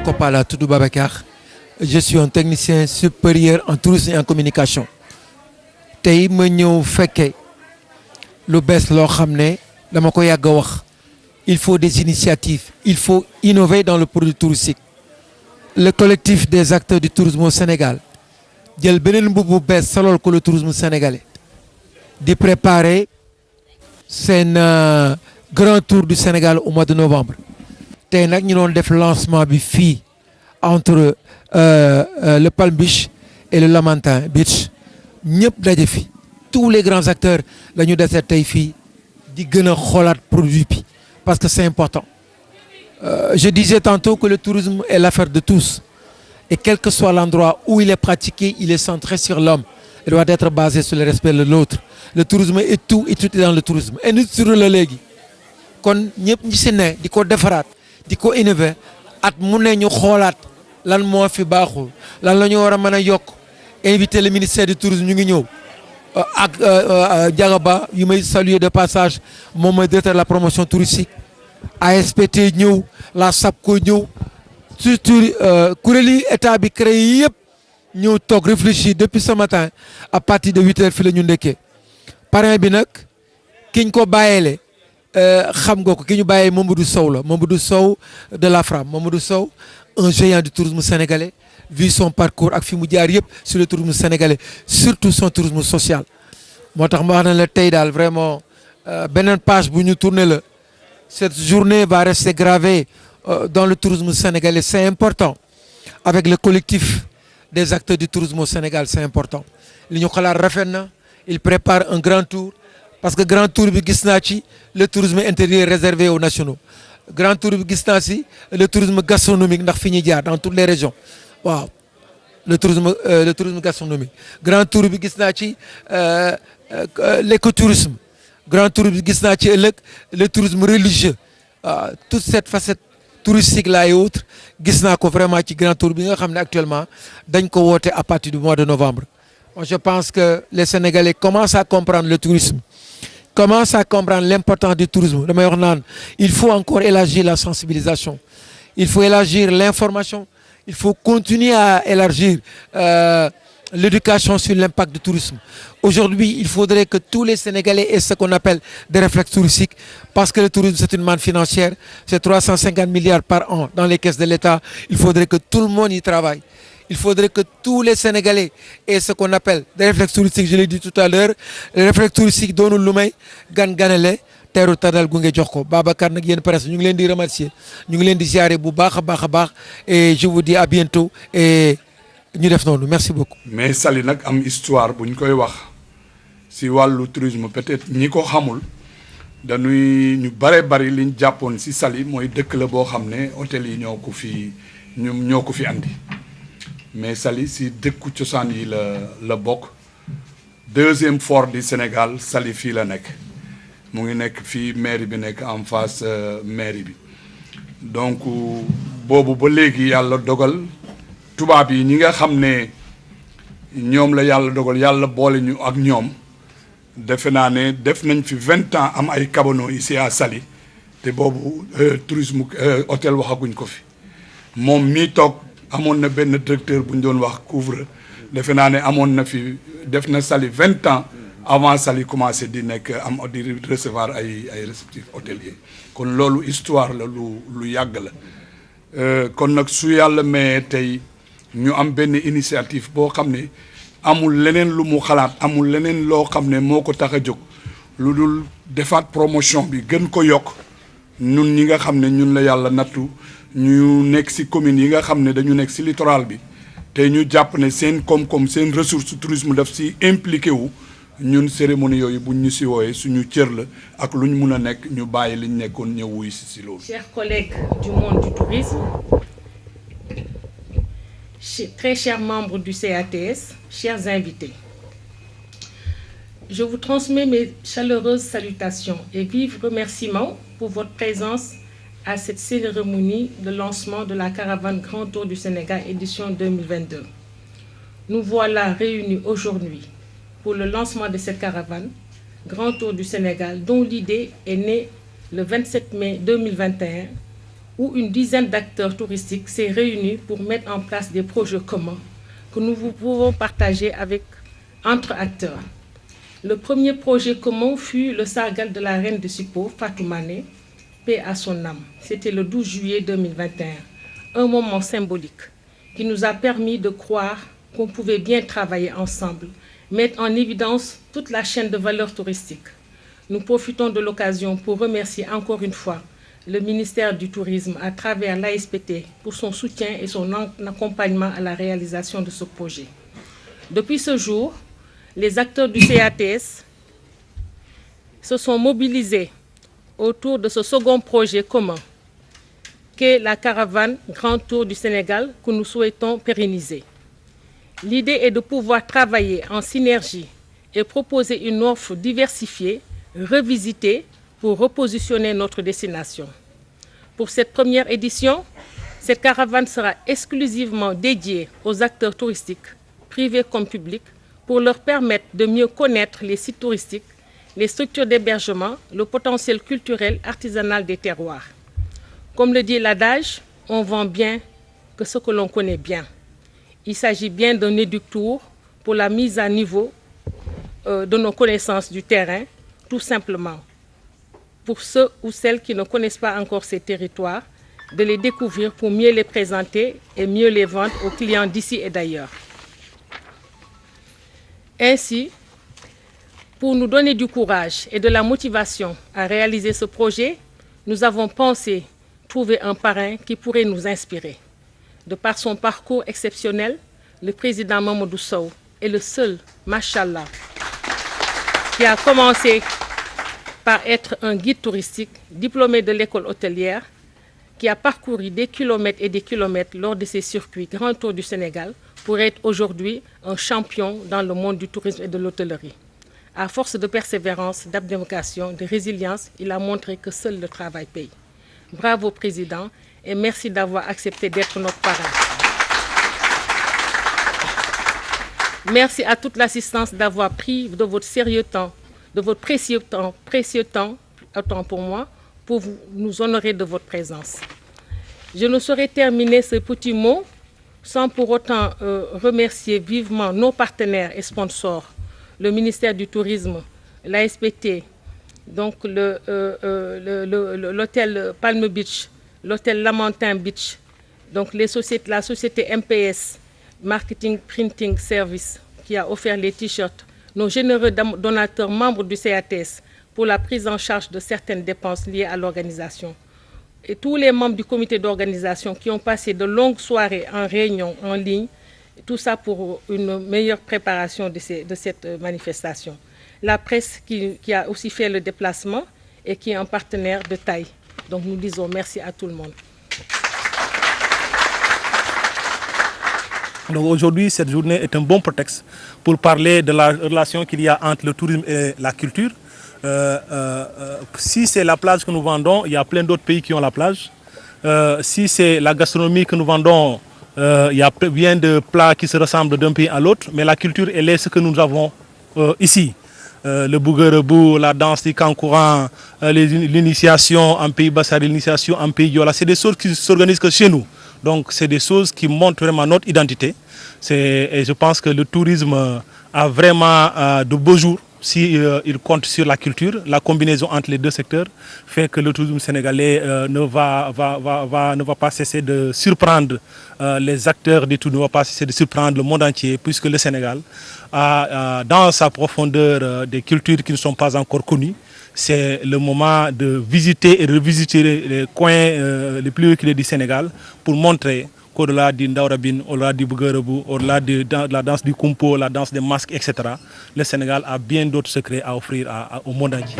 Kopala Toudou Babacar. Je suis un technicien supérieur en tourisme et en communication. Tey ma ñëw fekke lu bees loo xam ne dama ko yàgg a wax. Il faut des initiatives, il faut innover dans le produit touristique. Le collectif des acteurs du tourisme au Sénégal jël beneen mbubb bu bees solool ko le tourisme sénégalais di préparer seen grand tour du Sénégal au mois de novembre. Tey nag ñu doon def lancement bi fii entre le Palm Beach et le Lamantin Beach ñëpp daje fi tous les grands acteurs la ñu dese tey fii di gën a xoolaat produit bi parce que c'est important. Je disais tantôt que le tourisme est l'affaire de tous et quel que soit l'endroit où il est pratiqué, il est centré sur l'homme. Il doit être basé sur le respect de l'autre. Le tourisme est tout et tout est dans le tourisme. Et nous sur le léegi kon ñëpp ñi si ne di ko defaraat di ko innover at mu ne ñu xoolaat lan moo fi baaxul lan la ñu war a mën a yokk inviter le ministère du tourisme ñu ngi ñëw ak Diagaba yu may saluer de passage moom mooy directeur de la promotion touristique ASPT ñëw la SAPCO ñëw surtout kuréeli état bi créé yëpp ñëw toog réfléchir depuis ce matin à partir de 8 heures fi la ñu ndekkee parrain bi nag kiñ ko bàyyeele xam nga ko ki ñu bàyyee Mamadou Sow la Mamadou Sow de la FRAM Mamadou Sow un géant du tourisme sénégalais vu son parcours ak fi mu jaar yëpp sur le tourisme sénégalais surtout son tourisme social moo tax ma wax na la tey daal vraiment beneen page bu ñu tourné la cette journée va rester gravée dans le tourisme sénégalais c'est important avec le collectif des acteurs du tourisme au Sénégal c'est important li ñu xalaat rafet na il prépare un grand tour parce que grand tour bi gis naa ci le tourisme intérieur réservé aux nationaux grand tour bi gis naa si le tourisme gastronomique ndax fi ñuy jaar dans toutes les régions waaw le tourisme gastronomique grand tour bi gis naa ci l'écotourisme grand tour bi gis naa ci ëllëg le tourisme religieux toute cette facette touristique là et autres gis naa ko vraiment ci grand tour bi nga xam ne actuellement dañ ko woote à partir du mois de novembre. Je pense que les Sénégalais commencent à comprendre le tourisme, commencent à comprendre l'importance du tourisme. Damay wax naan il faut encore élargir la sensibilisation, il faut élargir l'information, il faut continuer à élargir l'éducation sur l'impact du tourisme. Aujourd'hui, il faudrait que tous les Sénégalais aient ce qu'on appelle des réflexes touristiques parce que le tourisme, c'est une manne financière, c'est 350 milliards par an dans les caisses de l'État. Il faudrait que tout le monde y travaille. Il faudrait que tous les Sénégalais aient ce qu'on appelle des réflexes touristiques. Je l'ai dit tout à l'heure, les réflexes touristiques doonul lu may ganale teeru tànnal gunge jox ko Babacar nag yéen presse ñu ngi leen di remercier ñu ngi leen di ziare bu baax a baax et je vous dis à bientôt et ñu def noonu merci beaucoup. mais Saly nag am histoire bu ñu koy wax si wàllu tourisme peut-être ñi ko xamul dañuy ñu bari liñ jàppoon si Saly mooy dëkk la boo xam ne hôtel yi ñoo ko fi andi. mais Saly si dëkku cosaan yi la bokk deuxième fort du Sénégal Saly fii la nekk mu ngi nekk fii mairie bi nekk en face mairie bi donc boobu ba léegi yàlla dogal tubaab yi ñi nga xam ne ñoom la yàlla dogal yàlla boole ñu ak ñoom defe naa ne def nañ fi 20 ans am ay cabanon ici à Saly te boobu tourisme hôtel waxaguñ ko fi moom mii toog amoon na benn directeur bu ñu doon wax couvre defe naa ne amoon na fi def na Saly 20 ans avant Saly commencé di nekk am di recevoir ay réceptifs hôteliers kon loolu histoire la lu yàgg la kon nag su yàlla mayee tey ñu am benn initiative boo xam ne amul leneen lu mu xalaat amul leneen loo xam ne moo ko tax a jóg lu dul defaat promotion bi gën ko yokk ñun ñi nga xam ne ñun la yàlla nattu ñu nekk ci communes yi nga xam ne dañu nekk ci littoral bi te ñu jàpp ne seen koom-koom seen ressource tourisme daf ci impliqué wu ñun cérémonie yooyu buñ ñu ci wooyee suñu cër la ak luñ mun a nekk ñu bàyyi liñ nekkoon ñëw wuy ci loolu. Chers collègues du monde du tourisme, très chers membres du CATS, chers invités, je vous transmets mes chaleureuses salutations et vifs remerciements pour votre présence à cette cérémonie de lancement de la caravane Grand Tour du Sénégal édition 2022. Nous voilà réunis aujourd'hui pour le lancement de cette caravane Grand Tour du Sénégal dont l'idée est née le 27 mai 2021 où une dizaine d'acteurs touristiques s'est réunie pour mettre en place des projets communs que nous pouvons partager entre acteurs. Le premier projet commun fut le sargal de la reine de Sipo, Fatou Mané, paix à son âme. C'était le 12 juillet 2021, un moment symbolique qui nous a permis de croire qu'on pouvait bien travailler ensemble, mettre en évidence toute la chaîne de valeur touristique. Nous profitons de l'occasion pour remercier encore une fois le ministère du Tourisme à travers l'ASPT pour son soutien et son accompagnement à la réalisation de ce projet. Depuis ce jour, les acteurs du CATS se sont mobilisés autour de ce second projet commun qu'est la caravane Grand Tour du Sénégal que nous souhaitons pérenniser. L'idée est de pouvoir travailler en synergie et proposer une offre diversifiée, revisitée pour repositionner notre destination. Pour cette première édition, cette caravane sera exclusivement dédiée aux acteurs touristiques, privés comme publics, pour leur permettre de mieux connaître les sites touristiques, les structures d'hébergement, le potentiel culturel artisanal des terroirs. Comme le dit l'adage, on vend bien que ce que l'on connaît bien. Il s'agit bien d'un éductour pour la mise à niveau de nos connaissances du terrain, tout simplement. Pour ceux ou celles qui ne connaissent pas encore ces territoires, de les découvrir pour mieux les présenter et mieux les vendre aux clients d'ici et d'ailleurs. Ainsi, pour nous donner du courage et de la motivation à réaliser ce projet, nous avons pensé trouver un parrain qui pourrait nous inspirer. De par son parcours exceptionnel, le président Mamadou Sow est le seul, machallah, qui a commencé par être un guide touristique diplômé de l'école hôtelière, qui a parcouru des kilomètres et des kilomètres lors de ses circuits Grand Tour du Sénégal pour être aujourd'hui un champion dans le monde du tourisme et de l'hôtellerie. À force de persévérance, d'abnégation, de résilience, il a montré que seul le travail paye. Bravo Président et merci d'avoir accepté d'être notre parrain. Merci à toute l'assistance d'avoir pris de votre sérieux temps, de votre précieux temps, autant pour moi, pour nous honorer de votre présence. Je ne saurais terminer ce petit mot sans pour autant remercier vivement nos partenaires et sponsors, le ministère du Tourisme, l'ASPT, donc l'hôtel Palm Beach, l'hôtel Lamentin Beach, donc la société MPS, Marketing Printing Service, qui a offert les t-shirts, nos généreux donateurs membres du CATS pour la prise en charge de certaines dépenses liées à l'organisation. Et tous les membres du comité d'organisation qui ont passé de longues soirées en réunion en ligne, tout ça pour une meilleure préparation de cette manifestation. La presse qui a aussi fait le déplacement et qui est un partenaire de taille. Donc nous disons merci à tout le monde. Donc aujourd'hui, cette journée est un bon prétexte pour parler de la relation qu'il y a entre le tourisme et la culture. Si c'est la plage que nous vendons, il y a plein d'autres pays qui ont la plage. Si c'est la gastronomie que nous vendons, il y a bien de plats qui se ressemblent d'un pays à l'autre. Mais la culture, elle est ce que nous avons ici. Le bouguerebou, la danse du kankourang, l'initiation en pays Bassari, l'initiation en pays Yola, c'est des choses qui s'organisent que chez nous. Donc c'est des choses qui montrent vraiment notre identité. Et je pense que le tourisme a vraiment de beaux jours si il compte sur la culture. La combinaison entre les deux secteurs fait que le tourisme sénégalais ne va pas cesser de surprendre les acteurs du tourisme, ne va pas cesser de surprendre le monde entier, puisque le Sénégal a dans sa profondeur des cultures qui ne sont pas encore connues. C'est le moment de visiter et revisiter les coins les plus reculés du Sénégal pour montrer qu'au-delà du Ndaorabine, au-delà du Bouguerebou, au-delà de la danse du Kumpo, la danse des masques, etc., le Sénégal a bien d'autres secrets à offrir au monde entier.